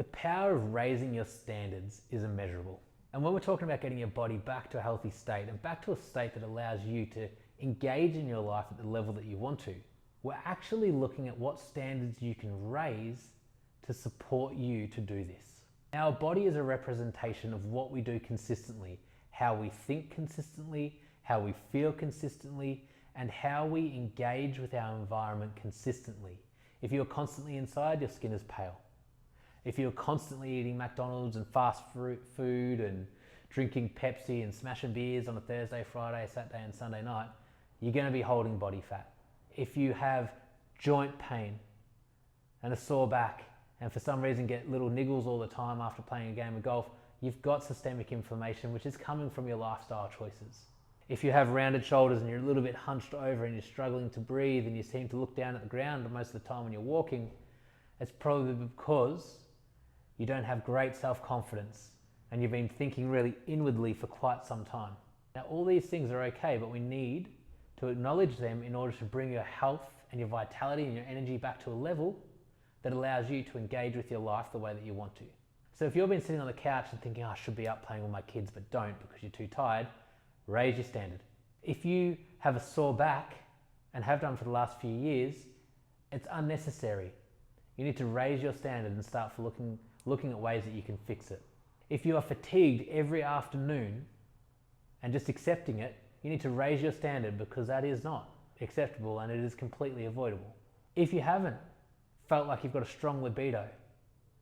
The power of raising your standards is immeasurable. And when we're talking about getting your body back to a healthy state and back to a state that allows you to engage in your life at the level that you want to, we're actually looking at what standards you can raise to support you to do this. Our body is a representation of what we do consistently, how we think consistently, how we feel consistently, and how we engage with our environment consistently. If you're constantly inside, your skin is pale. If you're constantly eating McDonald's and fast food and drinking Pepsi and smashing beers on a Thursday, Friday, Saturday and Sunday night, you're going to be holding body fat. If you have joint pain and a sore back and for some reason get little niggles all the time after playing a game of golf, you've got systemic inflammation which is coming from your lifestyle choices. If you have rounded shoulders and you're a little bit hunched over and you're struggling to breathe and you seem to look down at the ground most of the time when you're walking, it's probably because you don't have great self-confidence and you've been thinking really inwardly for quite some time. Now all these things are okay, but we need to acknowledge them in order to bring your health and your vitality and your energy back to a level that allows you to engage with your life the way that you want to. So if you've been sitting on the couch and thinking, oh, I should be up playing with my kids, but don't because you're too tired, raise your standard. If you have a sore back and have done for the last few years, it's unnecessary. You need to raise your standard and start looking at ways that you can fix it. If you are fatigued every afternoon and just accepting it, you need to raise your standard because that is not acceptable and it is completely avoidable. If you haven't felt like you've got a strong libido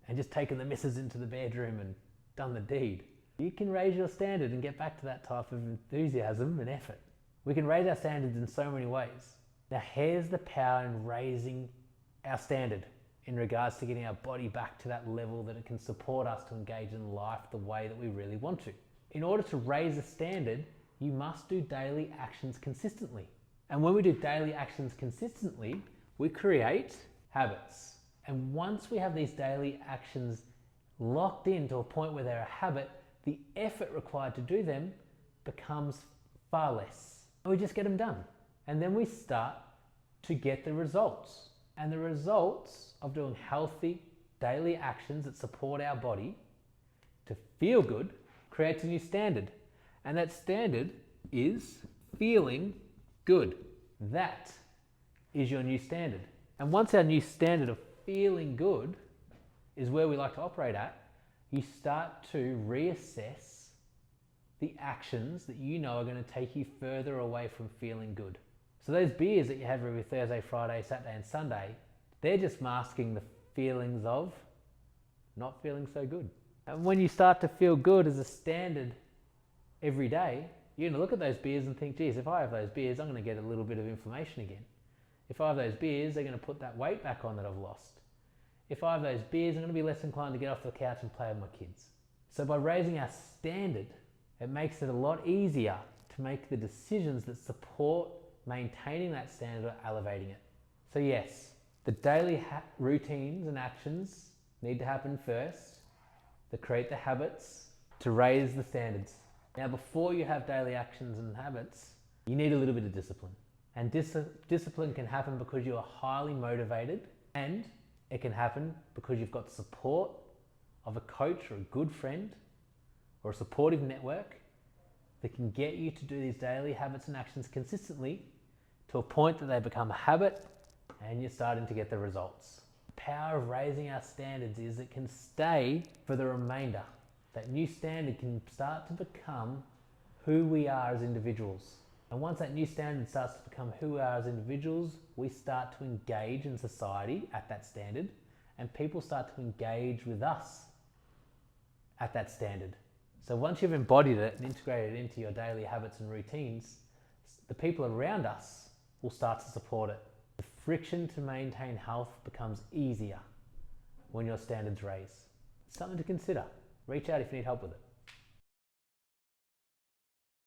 and just taken the missus into the bedroom and done the deed, you can raise your standard and get back to that type of enthusiasm and effort. We can raise our standards in so many ways. Now here's the power in raising our standard in regards to getting our body back to that level that it can support us to engage in life the way that we really want to. In order to raise a standard, you must do daily actions consistently. And when we do daily actions consistently, we create habits. And once we have these daily actions locked in to a point where they're a habit, the effort required to do them becomes far less. And we just get them done. And then we start to get the results. And the results of doing healthy daily actions that support our body to feel good creates a new standard. And that standard is feeling good. That is your new standard. And once our new standard of feeling good is where we like to operate at, you start to reassess the actions that you know are going to take you further away from feeling good. So those beers that you have every Thursday, Friday, Saturday and Sunday, they're just masking the feelings of not feeling so good. And when you start to feel good as a standard every day, you're going to look at those beers and think, geez, if I have those beers, I'm going to get a little bit of inflammation again. If I have those beers, they're going to put that weight back on that I've lost. If I have those beers, I'm going to be less inclined to get off the couch and play with my kids. So by raising our standard, it makes it a lot easier to make the decisions that support maintaining that standard or elevating it. So yes, the daily routines and actions need to happen first to create the habits to raise the standards. Now before you have daily actions and habits, you need a little bit of discipline. And discipline can happen because you are highly motivated, and it can happen because you've got support of a coach or a good friend or a supportive network that can get you to do these daily habits and actions consistently to a point that they become a habit and you're starting to get the results. The power of raising our standards is it can stay for the remainder. That new standard can start to become who we are as individuals. And once that new standard starts to become who we are as individuals, we start to engage in society at that standard, and people start to engage with us at that standard. So once you've embodied it and integrated it into your daily habits and routines, the people around us will start to support it. The friction to maintain health becomes easier when your standards raise. It's something to consider. Reach out if you need help with it.